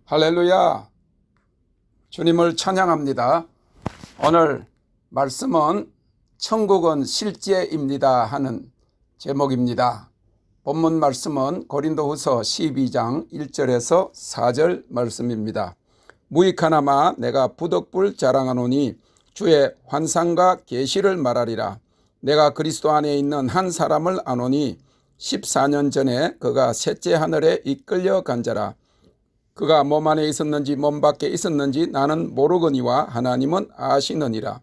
할렐루야. 주님을 찬양합니다. 오늘 말씀은 천국은 실제입니다 하는 제목입니다. 본문 말씀은 고린도후서 12장 1절에서 4절 말씀입니다. 무익하나마 내가 부덕불 자랑하노니 주의 환상과 계시를 말하리라. 내가 그리스도 안에 있는 한 사람을 아노니 14년 전에 그가 셋째 하늘에 이끌려 간 자라. 그가 몸 안에 있었는지 몸 밖에 있었는지 나는 모르거니와 하나님은 아시느니라.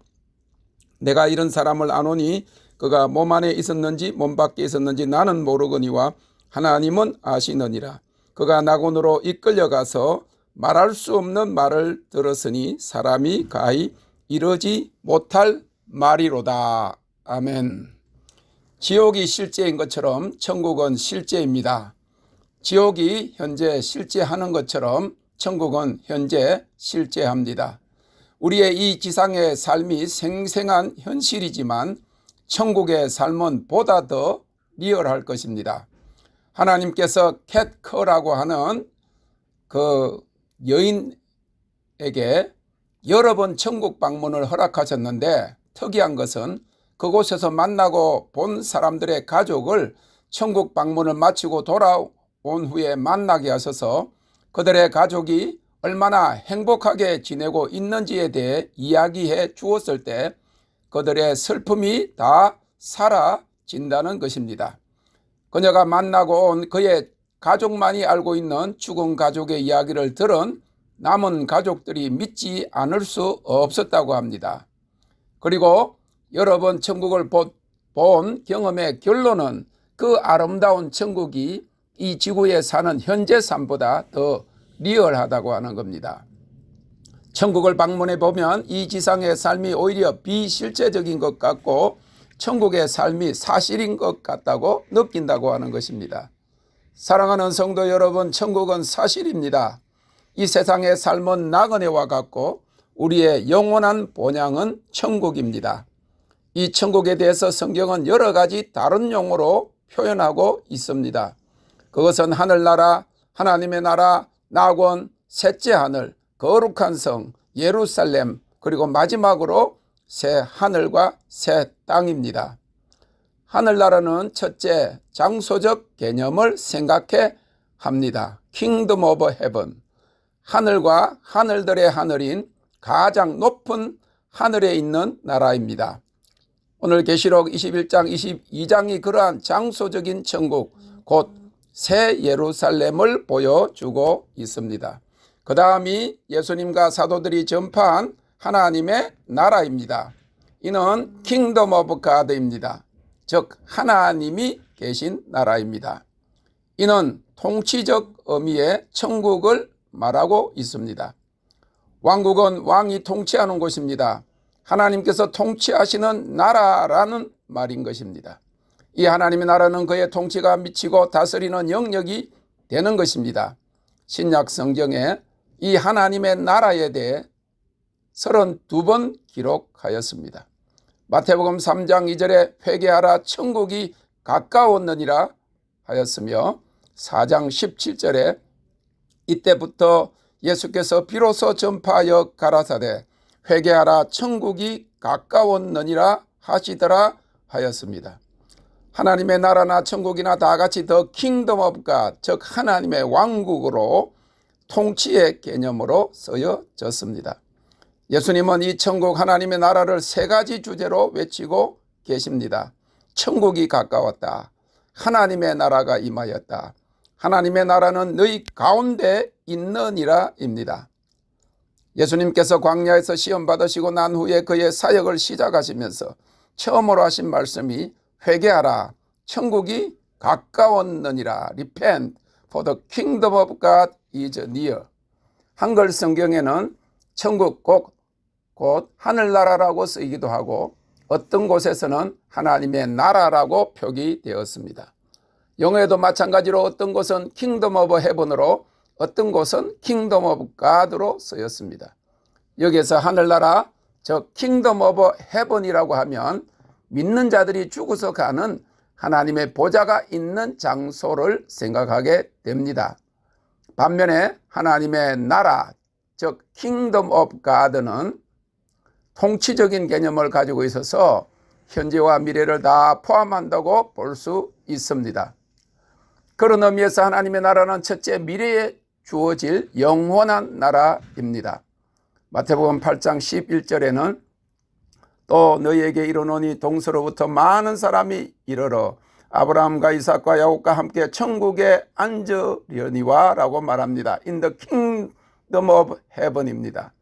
내가 이런 사람을 아노니 그가 몸 안에 있었는지 몸 밖에 있었는지 나는 모르거니와 하나님은 아시느니라. 그가 낙원으로 이끌려가서 말할 수 없는 말을 들었으니 사람이 가히 이르지 못할 말이로다. 아멘. 지옥이 실제인 것처럼 천국은 실제입니다. 지옥이 현재 실제하는 것처럼 천국은 현재 실제합니다. 우리의 이 지상의 삶이 생생한 현실이지만 천국의 삶은 보다 더 리얼할 것입니다. 하나님께서 캣커라고 하는 그 여인에게 여러 번 천국 방문을 허락하셨는데 특이한 것은 그곳에서 만나고 본 사람들의 가족을 천국 방문을 마치고 돌아온 후에 만나게 하셔서 그들의 가족이 얼마나 행복하게 지내고 있는지에 대해 이야기해 주었을 때 그들의 슬픔이 다 사라진다는 것입니다. 그녀가 만나고 온 그의 가족만이 알고 있는 죽은 가족의 이야기를 들은 남은 가족들이 믿지 않을 수 없었다고 합니다. 그리고 여러 번 천국을 본 경험의 결론은 그 아름다운 천국이 이 지구에 사는 현재 삶보다 더 리얼하다고 하는 겁니다. 천국을 방문해 보면 이 지상의 삶이 오히려 비실제적인 것 같고 천국의 삶이 사실인 것 같다고 느낀다고 하는 것입니다. 사랑하는 성도 여러분, 천국은 사실입니다. 이 세상의 삶은 나그네와 같고 우리의 영원한 본향은 천국입니다. 이 천국에 대해서 성경은 여러 가지 다른 용어로 표현하고 있습니다. 그것은 하늘나라, 하나님의 나라, 낙원, 셋째 하늘, 거룩한 성, 예루살렘, 그리고 마지막으로 새 하늘과 새 땅입니다. 하늘나라는 첫째 장소적 개념을 생각해 합니다. Kingdom of Heaven, 하늘과 하늘들의 하늘인 가장 높은 하늘에 있는 나라입니다. 오늘 계시록 21장, 22장이 그러한 장소적인 천국, 곧 새 예루살렘을 보여주고 있습니다. 그 다음이 예수님과 사도들이 전파한 하나님의 나라입니다. 이는 Kingdom of God입니다. 즉 하나님이 계신 나라입니다. 이는 통치적 의미의 천국을 말하고 있습니다. 왕국은 왕이 통치하는 곳입니다. 하나님께서 통치하시는 나라라는 말인 것입니다. 이 하나님의 나라는 그의 통치가 미치고 다스리는 영역이 되는 것입니다. 신약 성경에 이 하나님의 나라에 대해 32번 기록하였습니다. 마태복음 3장 2절에 회개하라 천국이 가까웠느니라 하였으며 4장 17절에 이때부터 예수께서 비로소 전파하여 가라사대 회개하라 천국이 가까웠느니라 하시더라 하였습니다. 하나님의 나라나 천국이나 다 같이 더 킹덤 오브 갓, 즉 하나님의 왕국으로 통치의 개념으로 쓰여졌습니다. 예수님은 이 천국 하나님의 나라를 세 가지 주제로 외치고 계십니다. 천국이 가까웠다. 하나님의 나라가 임하였다. 하나님의 나라는 너희 가운데 있느니라입니다. 예수님께서 광야에서 시험 받으시고 난 후에 그의 사역을 시작하시면서 처음으로 하신 말씀이 회개하라 천국이 가까웠느니라. Repent, for the kingdom of God is near. 한글 성경에는 천국 곧 하늘나라라고 쓰이기도 하고 어떤 곳에서는 하나님의 나라라고 표기되었습니다. 영어에도 마찬가지로 어떤 곳은 Kingdom of Heaven으로 어떤 곳은 Kingdom of God로 쓰였습니다. 여기에서 하늘나라, 즉 Kingdom of Heaven이라고 하면 믿는 자들이 죽어서 가는 하나님의 보좌가 있는 장소를 생각하게 됩니다. 반면에 하나님의 나라, 즉 킹덤 오브 가드는 통치적인 개념을 가지고 있어서 현재와 미래를 다 포함한다고 볼 수 있습니다. 그런 의미에서 하나님의 나라는 첫째 미래에 주어질 영원한 나라입니다. 마태복음 8장 11절에는 또 너희에게 이르노니 동서로부터 많은 사람이 이르러 아브라함과 이삭과 야곱과 함께 천국에 앉으려니와 라고 말합니다. In the kingdom of heaven입니다.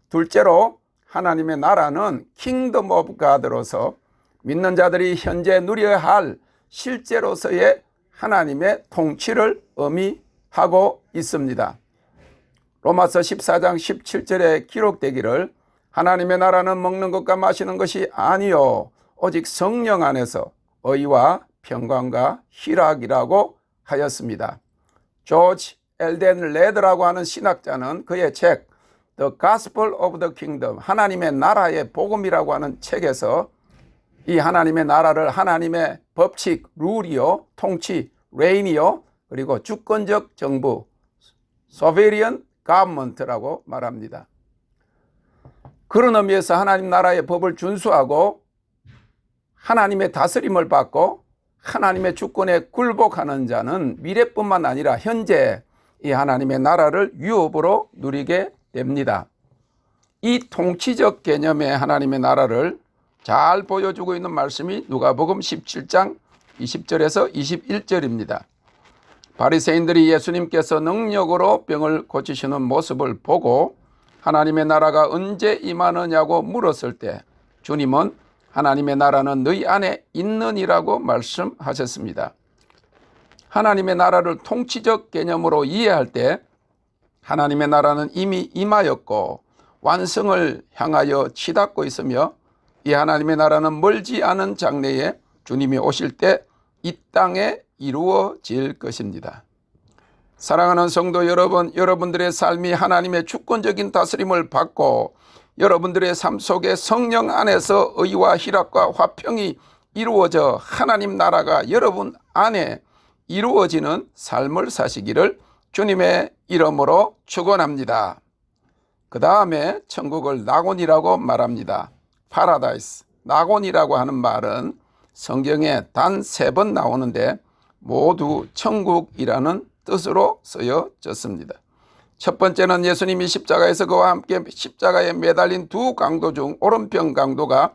둘째로 하나님의 나라는 kingdom of God로서 믿는 자들이 현재 누려야 할 실제로서의 하나님의 통치를 의미하고 있습니다. 로마서 14장 17절에 기록되기를 하나님의 나라는 먹는 것과 마시는 것이 아니요 오직 성령 안에서 의와 평강과 희락이라고 하였습니다. 조지 엘덴 레드라고 하는 신학자는 그의 책 The Gospel of the Kingdom, 하나님의 나라의 복음이라고 하는 책에서 이 하나님의 나라를 하나님의 법칙, 룰이요, 통치, 레인이요, 그리고 주권적 정부, sovereign government라고 말합니다. 그런 의미에서 하나님 나라의 법을 준수하고 하나님의 다스림을 받고 하나님의 주권에 굴복하는 자는 미래뿐만 아니라 현재 이 하나님의 나라를 유업으로 누리게 됩니다. 이 통치적 개념의 하나님의 나라를 잘 보여주고 있는 말씀이 누가복음 17장 20절에서 21절입니다. 바리새인들이 예수님께서 능력으로 병을 고치시는 모습을 보고 하나님의 나라가 언제 임하느냐고 물었을 때 주님은 하나님의 나라는 너희 안에 있느니라고 말씀하셨습니다. 하나님의 나라를 통치적 개념으로 이해할 때 하나님의 나라는 이미 임하였고 완성을 향하여 치닫고 있으며 이 하나님의 나라는 멀지 않은 장래에 주님이 오실 때 이 땅에 이루어질 것입니다. 사랑하는 성도 여러분, 여러분들의 삶이 하나님의 주권적인 다스림을 받고 여러분들의 삶 속에 성령 안에서 의와 희락과 화평이 이루어져 하나님 나라가 여러분 안에 이루어지는 삶을 사시기를 주님의 이름으로 축원합니다. 그 다음에 천국을 낙원이라고 말합니다. 파라다이스, 낙원이라고 하는 말은 성경에 단 3번 나오는데 모두 천국이라는 뜻으로 쓰여졌습니다. 첫 번째는 예수님이 십자가에서 그와 함께 십자가에 매달린 두 강도 중 오른편 강도가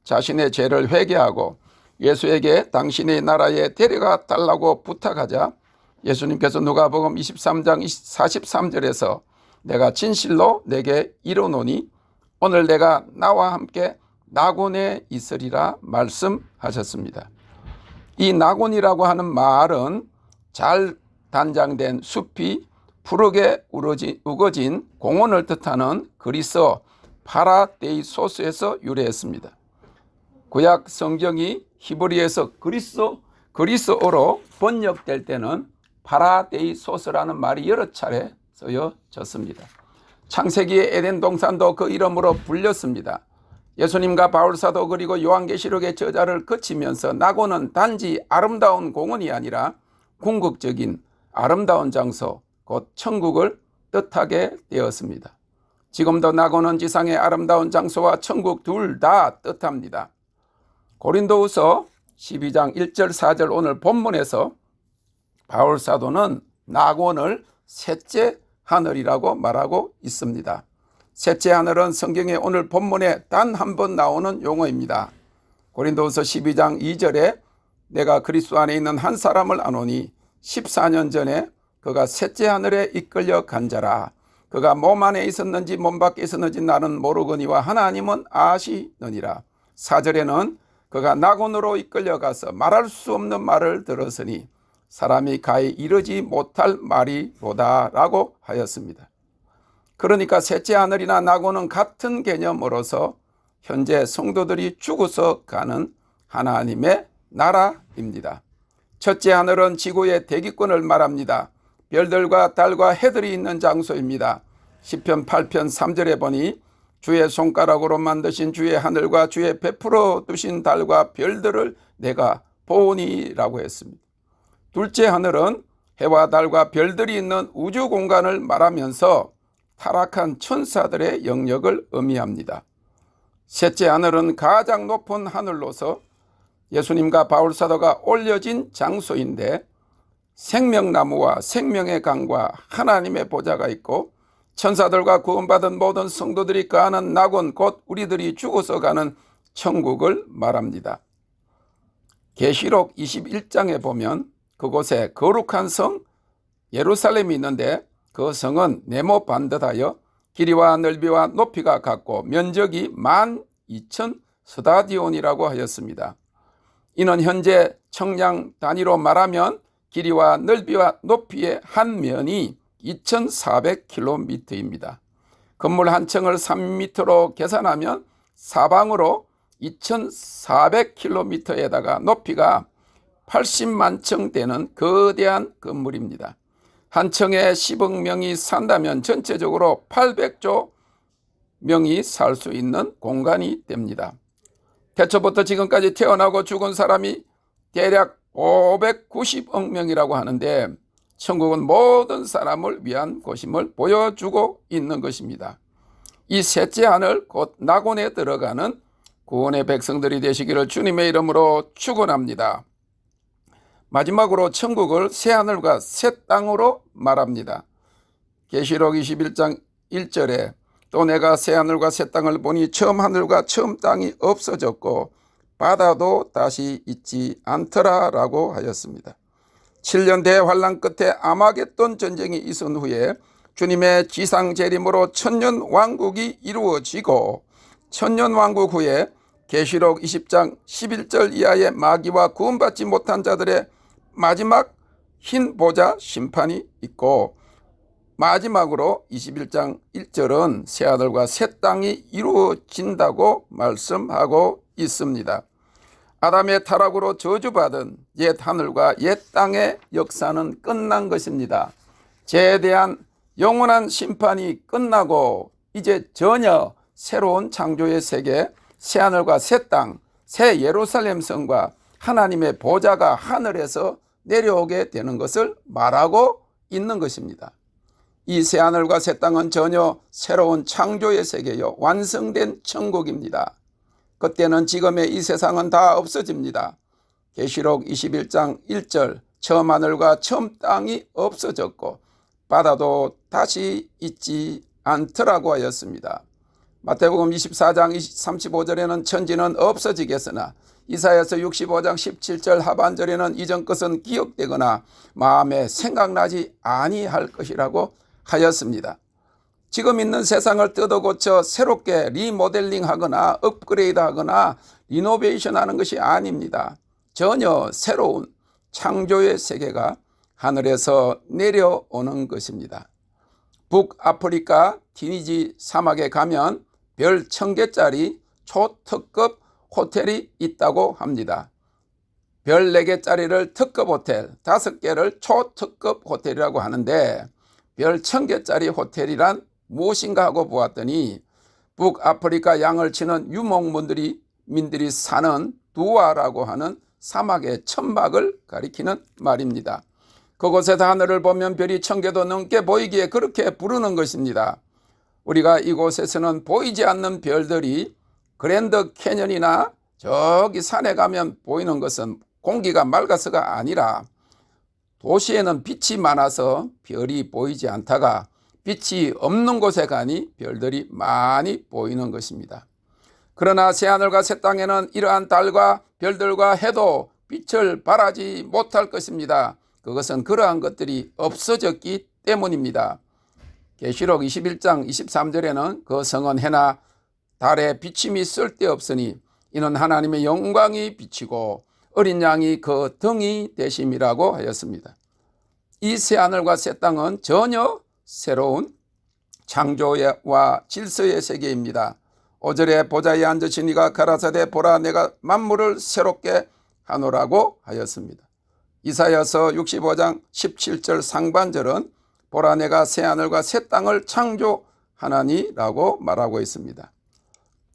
자신의 죄를 회개하고 예수에게 당신의 나라에 데려가 달라고 부탁하자 예수님께서 누가복음 23장 43절에서 내가 진실로 내게 이르노니 오늘 내가 나와 함께 낙원에 있으리라 말씀하셨습니다. 이 낙원이라고 하는 말은 잘 단장된 숲이 푸르게 우거진 공원을 뜻하는 그리스어 파라데이소스에서 유래했습니다. 구약 성경이 히브리에서 그리스어로 번역될 때는 파라데이소스라는 말이 여러 차례 쓰여졌습니다. 창세기의 에덴 동산도 그 이름으로 불렸습니다. 예수님과 바울사도 그리고 요한계시록의 저자를 거치면서 낙원은 단지 아름다운 공원이 아니라 궁극적인 아름다운 장소, 곧 천국을 뜻하게 되었습니다. 지금도 낙원은 지상의 아름다운 장소와 천국 둘 다 뜻합니다. 고린도후서 12장 1절 4절 오늘 본문에서 바울사도는 낙원을 셋째 하늘이라고 말하고 있습니다. 셋째 하늘은 성경의 오늘 본문에 단 한 번 나오는 용어입니다. 고린도후서 12장 2절에 내가 그리스도 안에 있는 한 사람을 아노니 14년 전에 그가 셋째 하늘에 이끌려 간 자라. 그가 몸 안에 있었는지 몸 밖에 있었는지 나는 모르거니와 하나님은 아시느니라. 4절에는 그가 낙원으로 이끌려 가서 말할 수 없는 말을 들었으니 사람이 가히 이르지 못할 말이로다 라고 하였습니다. 그러니까 셋째 하늘이나 낙원은 같은 개념으로서 현재 성도들이 죽어서 가는 하나님의 나라입니다. 첫째 하늘은 지구의 대기권을 말합니다. 별들과 달과 해들이 있는 장소입니다. 시편 8편 3절에 보니 주의 손가락으로 만드신 주의 하늘과 주의 베풀어 두신 달과 별들을 내가 보니라고 했습니다. 둘째 하늘은 해와 달과 별들이 있는 우주 공간을 말하면서 타락한 천사들의 영역을 의미합니다. 셋째 하늘은 가장 높은 하늘로서 예수님과 바울사도가 올려진 장소인데 생명나무와 생명의 강과 하나님의 보좌가 있고 천사들과 구원받은 모든 성도들이 거하는 낙원 곧 우리들이 죽어서 가는 천국을 말합니다. 계시록 21장에 보면 그곳에 거룩한 성 예루살렘이 있는데 그 성은 네모 반듯하여 길이와 넓이와 높이가 같고 면적이 12,000 스타디온이라고 하였습니다. 이는 현재 청량 단위로 말하면 길이와 넓이와 높이의 한 면이 2,400km입니다. 건물 한 층을 3m로 계산하면 사방으로 2,400km에다가 높이가 80만 층 되는 거대한 건물입니다. 한 층에 10억 명이 산다면 전체적으로 800조 명이 살 수 있는 공간이 됩니다. 태초부터 지금까지 태어나고 죽은 사람이 대략 590억 명이라고 하는데 천국은 모든 사람을 위한 곳임을 보여주고 있는 것입니다. 이 셋째 하늘 곧 낙원에 들어가는 구원의 백성들이 되시기를 주님의 이름으로 축원합니다. 마지막으로 천국을 새 하늘과 새 땅으로 말합니다. 계시록 21장 1절에 또 내가 새 하늘과 새 땅을 보니 처음 하늘과 처음 땅이 없어졌고 바다도 다시 있지 않더라 라고 하였습니다. 7년 대환란 끝에 아마겟돈 전쟁이 있은 후에 주님의 지상 재림으로 천년 왕국이 이루어지고 천년 왕국 후에 계시록 20장 11절 이하의 마귀와 구원받지 못한 자들의 마지막 흰 보좌 심판이 있고 마지막으로 21장 1절은 새 하늘과 새 땅이 이루어진다고 말씀하고 있습니다. 아담의 타락으로 저주받은 옛 하늘과 옛 땅의 역사는 끝난 것입니다. 죄에 대한 영원한 심판이 끝나고 이제 전혀 새로운 창조의 세계, 새 하늘과 새 땅, 새 예루살렘 성과 하나님의 보좌가 하늘에서 내려오게 되는 것을 말하고 있는 것입니다. 이 새 하늘과 새 땅은 전혀 새로운 창조의 세계요 완성된 천국입니다. 그때는 지금의 이 세상은 다 없어집니다. 계시록 21장 1절 처음 하늘과 처음 땅이 없어졌고 바다도 다시 있지 않더라고 하였습니다. 마태복음 24장 35절에는 천지는 없어지겠으나 이사야서 65장 17절 하반절에는 이전 것은 기억되거나 마음에 생각나지 아니할 것이라고 하였습니다. 지금 있는 세상을 뜯어고쳐 새롭게 리모델링하거나 업그레이드하거나 리노베이션하는 것이 아닙니다. 전혀 새로운 창조의 세계가 하늘에서 내려오는 것입니다. 북아프리카 티니지 사막에 가면 별 1000개짜리 초특급 호텔이 있다고 합니다. 별 4개짜리를 특급 호텔, 5개를 초특급 호텔이라고 하는데 별 1000개짜리 호텔이란 무엇인가 하고 보았더니 북아프리카 양을 치는 유목민들이 사는 두아라고 하는 사막의 천막을 가리키는 말입니다. 그곳에서 하늘을 보면 별이 1000개도 넘게 보이기에 그렇게 부르는 것입니다. 우리가 이곳에서는 보이지 않는 별들이 그랜드 캐년이나 저기 산에 가면 보이는 것은 공기가 맑아서가 아니라 도시에는 빛이 많아서 별이 보이지 않다가 빛이 없는 곳에 가니 별들이 많이 보이는 것입니다. 그러나 새하늘과 새 땅에는 이러한 달과 별들과 해도 빛을 발하지 못할 것입니다. 그것은 그러한 것들이 없어졌기 때문입니다. 계시록 21장 23절에는 그 성은 해나 달에 비침이 쓸데없으니 이는 하나님의 영광이 비치고 어린 양이 그 등이 되심이라고 하였습니다. 이 새하늘과 새 땅은 전혀 새로운 창조와 질서의 세계입니다. 5절에 보좌에 앉으신 이가 가라사대 보라 내가 만물을 새롭게 하노라고 하였습니다. 이사야서 65장 17절 상반절은 보라 내가 새하늘과 새 땅을 창조하나니라고 말하고 있습니다.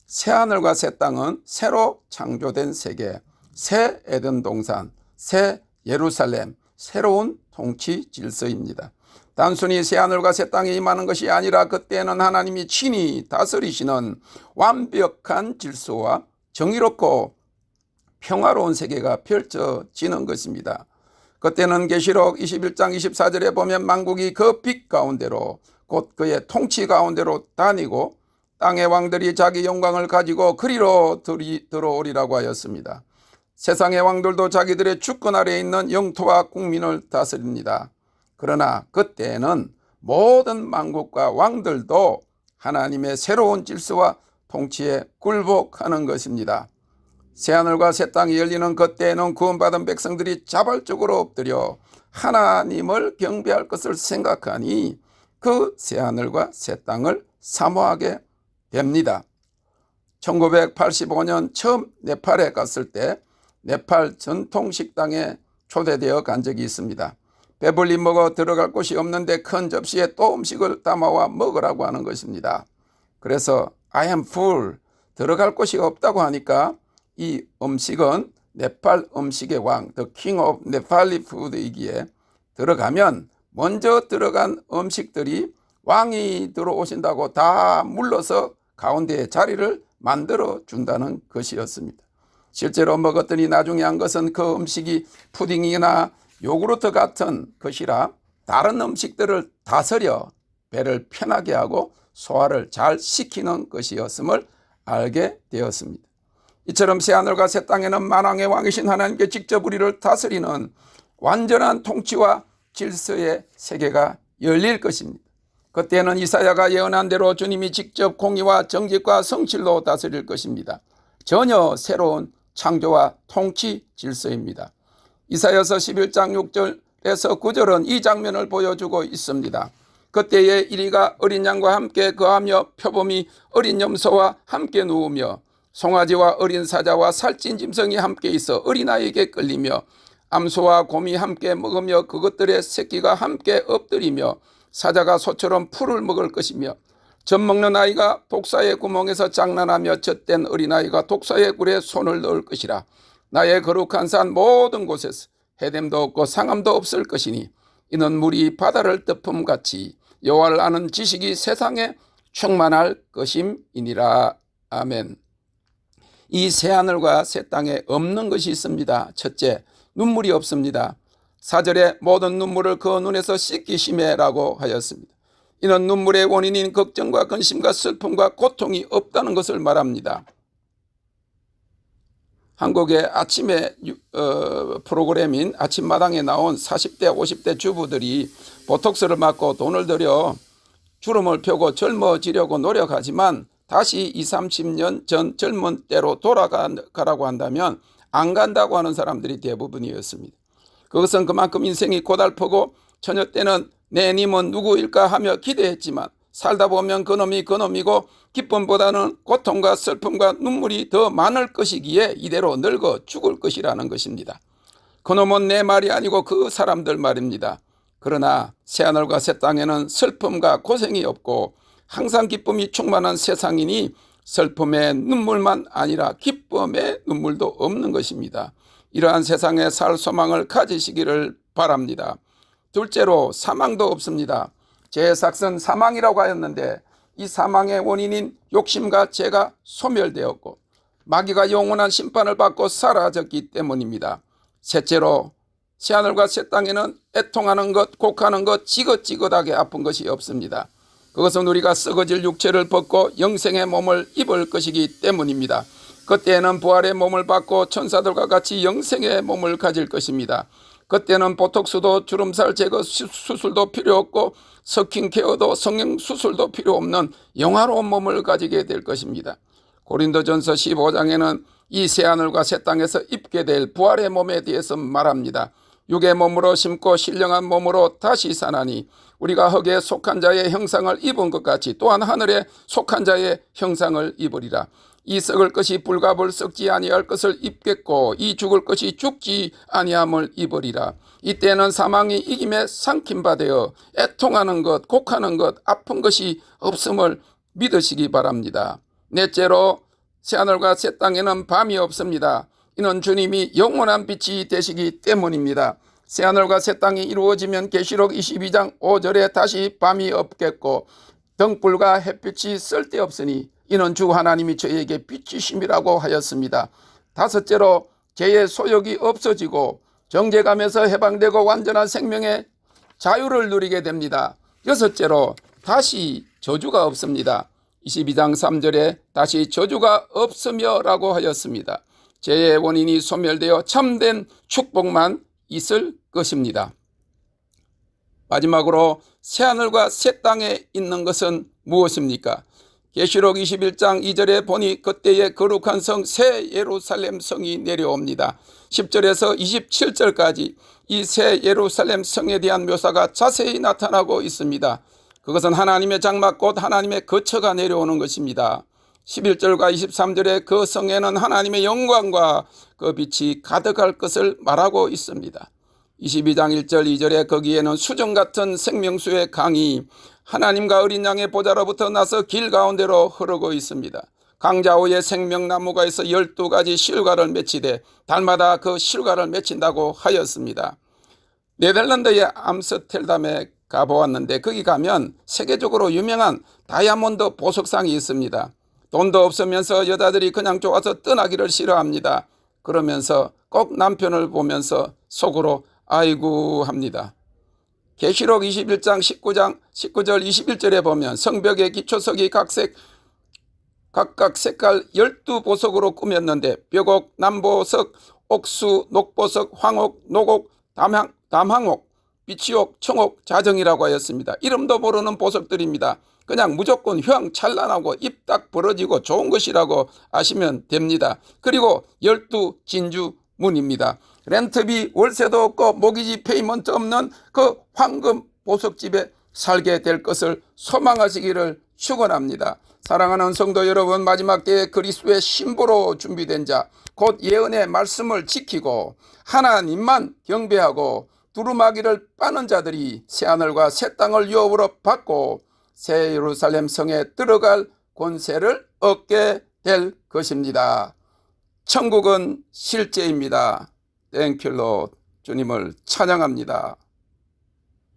새하늘과 새 땅은 새로 창조된 세계, 새 에덴 동산, 새 예루살렘, 새로운 통치 질서입니다. 단순히 새하늘과 새 땅에 임하는 것이 아니라 그때는 하나님이 친히 다스리시는 완벽한 질서와 정의롭고 평화로운 세계가 펼쳐지는 것입니다. 그때는 계시록 21장 24절에 보면 만국이 그 빛 가운데로 곧 그의 통치 가운데로 다니고 땅의 왕들이 자기 영광을 가지고 그리로 들어오리라고 하였습니다. 세상의 왕들도 자기들의 주권 아래에 있는 영토와 국민을 다스립니다. 그러나 그때에는 모든 만국과 왕들도 하나님의 새로운 질서와 통치에 굴복하는 것입니다. 새하늘과 새 땅이 열리는 그때에는 구원받은 백성들이 자발적으로 엎드려 하나님을 경배할 것을 생각하니 그 새하늘과 새 땅을 사모하게 됩니다. 1985년 처음 네팔에 갔을 때 네팔 전통 식당에 초대되어 간 적이 있습니다. 배불리 먹어 들어갈 곳이 없는데 큰 접시에 또 음식을 담아와 먹으라고 하는 것입니다. 그래서 I am full, 들어갈 곳이 없다고 하니까 이 음식은 네팔 음식의 왕, The King of Nepali Food이기에 들어가면 먼저 들어간 음식들이 왕이 들어오신다고 다 물러서 가운데에 자리를 만들어 준다는 것이었습니다. 실제로 먹었더니 나중에 한 것은 그 음식이 푸딩이나 요구르트 같은 것이라 다른 음식들을 다스려 배를 편하게 하고 소화를 잘 시키는 것이었음을 알게 되었습니다. 이처럼 새하늘과 새 땅에는 만왕의 왕이신 하나님께 직접 우리를 다스리는 완전한 통치와 질서의 세계가 열릴 것입니다. 그때는 이사야가 예언한 대로 주님이 직접 공의와 정직과 성실로 다스릴 것입니다. 전혀 새로운 창조와 통치 질서입니다. 이사야서 11장 6절에서 9절은 이 장면을 보여주고 있습니다. 그때에 이리가 어린 양과 함께 거하며 표범이 어린 염소와 함께 누우며 송아지와 어린 사자와 살찐 짐승이 함께 있어 어린아이에게 끌리며 암소와 곰이 함께 먹으며 그것들의 새끼가 함께 엎드리며 사자가 소처럼 풀을 먹을 것이며 젖 먹는 아이가 독사의 구멍에서 장난하며 젖된 어린아이가 독사의 굴에 손을 넣을 것이라. 나의 거룩한 산 모든 곳에서 해됨도 없고 상함도 없을 것이니 이는 물이 바다를 덮음같이 여호와를 아는 지식이 세상에 충만할 것임이니라. 아멘. 이 새하늘과 새 땅에 없는 것이 있습니다. 첫째, 눈물이 없습니다. 4절에 모든 눈물을 그 눈에서 씻기심에라고 하였습니다. 이는 눈물의 원인인 걱정과 근심과 슬픔과 고통이 없다는 것을 말합니다. 한국의 아침의 프로그램인 아침마당에 나온 40대 50대 주부들이 보톡스를 맞고 돈을 들여 주름을 펴고 젊어지려고 노력하지만 다시 20, 30년 전 젊은 때로 돌아가라고 한다면 안 간다고 하는 사람들이 대부분이었습니다. 그것은 그만큼 인생이 고달프고 처녀 때는 내 님은 누구일까 하며 기대했지만 살다 보면 그놈이 그놈이고 기쁨보다는 고통과 슬픔과 눈물이 더 많을 것이기에 이대로 늙어 죽을 것이라는 것입니다. 그놈은 내 말이 아니고 그 사람들 말입니다. 그러나 새하늘과 새 땅에는 슬픔과 고생이 없고 항상 기쁨이 충만한 세상이니 슬픔의 눈물만 아니라 기쁨의 눈물도 없는 것입니다. 이러한 세상에 살 소망을 가지시기를 바랍니다. 둘째로 사망도 없습니다. 제사슨 사망이라고 하였는데 이 사망의 원인인 욕심과 죄가 소멸되었고 마귀가 영원한 심판을 받고 사라졌기 때문입니다. 셋째로 새하늘과 새 땅에는 애통하는 것, 곡하는 것, 지긋지긋하게 아픈 것이 없습니다. 그것은 우리가 썩어질 육체를 벗고 영생의 몸을 입을 것이기 때문입니다. 그때는 부활의 몸을 받고 천사들과 같이 영생의 몸을 가질 것입니다. 그때는 보톡스도 주름살 제거 수술도 필요 없고 스킨 케어도 성형 수술도 필요 없는 영화로운 몸을 가지게 될 것입니다. 고린도전서 15장에는 이 새하늘과 새 땅에서 입게 될 부활의 몸에 대해서 말합니다. 육의 몸으로 심고 신령한 몸으로 다시 사나니 우리가 흙에 속한 자의 형상을 입은 것 같이 또한 하늘에 속한 자의 형상을 입으리라. 이 썩을 것이 불갑을 썩지 아니할 것을 입겠고 이 죽을 것이 죽지 아니함을 입으리라. 이때는 사망이 이김에 삼킴바 되어 애통하는 것, 곡하는 것, 아픈 것이 없음을 믿으시기 바랍니다. 넷째로 새하늘과 새 땅에는 밤이 없습니다. 이는 주님이 영원한 빛이 되시기 때문입니다. 새하늘과 새 땅이 이루어지면 계시록 22장 5절에 다시 밤이 없겠고 등불과 햇빛이 쓸데없으니 이는 주 하나님이 저희에게 빛이심이라고 하였습니다. 다섯째로 죄의 소욕이 없어지고 정죄감에서 해방되고 완전한 생명의 자유를 누리게 됩니다. 여섯째로 다시 저주가 없습니다. 22장 3절에 다시 저주가 없으며 라고 하였습니다. 죄의 원인이 소멸되어 참된 축복만 있을 것입니다. 마지막으로 새하늘과 새 땅에 있는 것은 무엇입니까? 계시록 21장 2절에 보니 그때의 거룩한 성 새 예루살렘 성이 내려옵니다. 10절에서 27절까지 이 새 예루살렘 성에 대한 묘사가 자세히 나타나고 있습니다. 그것은 하나님의 장막 곧 하나님의 거처가 내려오는 것입니다. 11절과 23절에 그 성에는 하나님의 영광과 그 빛이 가득할 것을 말하고 있습니다. 22장 1절 2절에 거기에는 수정 같은 생명수의 강이 하나님과 어린 양의 보좌로부터 나서 길 가운데로 흐르고 있습니다. 강자호에 생명나무가 있어 12가지 실과를 맺히되 달마다 그 실과를 맺힌다고 하였습니다. 네덜란드의 암스텔담에 가보았는데 거기 가면 세계적으로 유명한 다이아몬드 보석상이 있습니다. 돈도 없으면서 여자들이 그냥 좋아서 떠나기를 싫어합니다. 그러면서 꼭 남편을 보면서 속으로 아이고 합니다. 계시록 21장 19절 21절에 보면 성벽의 기초석이 각각 색깔 12보석으로 꾸몄는데 벽옥, 남보석, 옥수, 녹보석, 황옥, 노곡, 담황옥, 비치옥, 청옥, 자정이라고 하였습니다. 이름도 모르는 보석들입니다. 그냥 무조건 휘황찬란하고 입 딱 벌어지고 좋은 것이라고 아시면 됩니다. 그리고 12진주문입니다. 렌트비, 월세도 없고 모기지 페이먼트 없는 그 황금 보석집에 살게 될 것을 소망하시기를 축원합니다. 사랑하는 성도 여러분, 마지막 때에 그리스도의 신부로 준비된 자, 곧 예언의 말씀을 지키고 하나님만 경배하고 두루마기를 빠는 자들이 새하늘과 새 땅을 유업으로 받고 새 예루살렘 성에 들어갈 권세를 얻게 될 것입니다. 천국은 실제입니다. 땡큐 롯. 주님을 찬양합니다.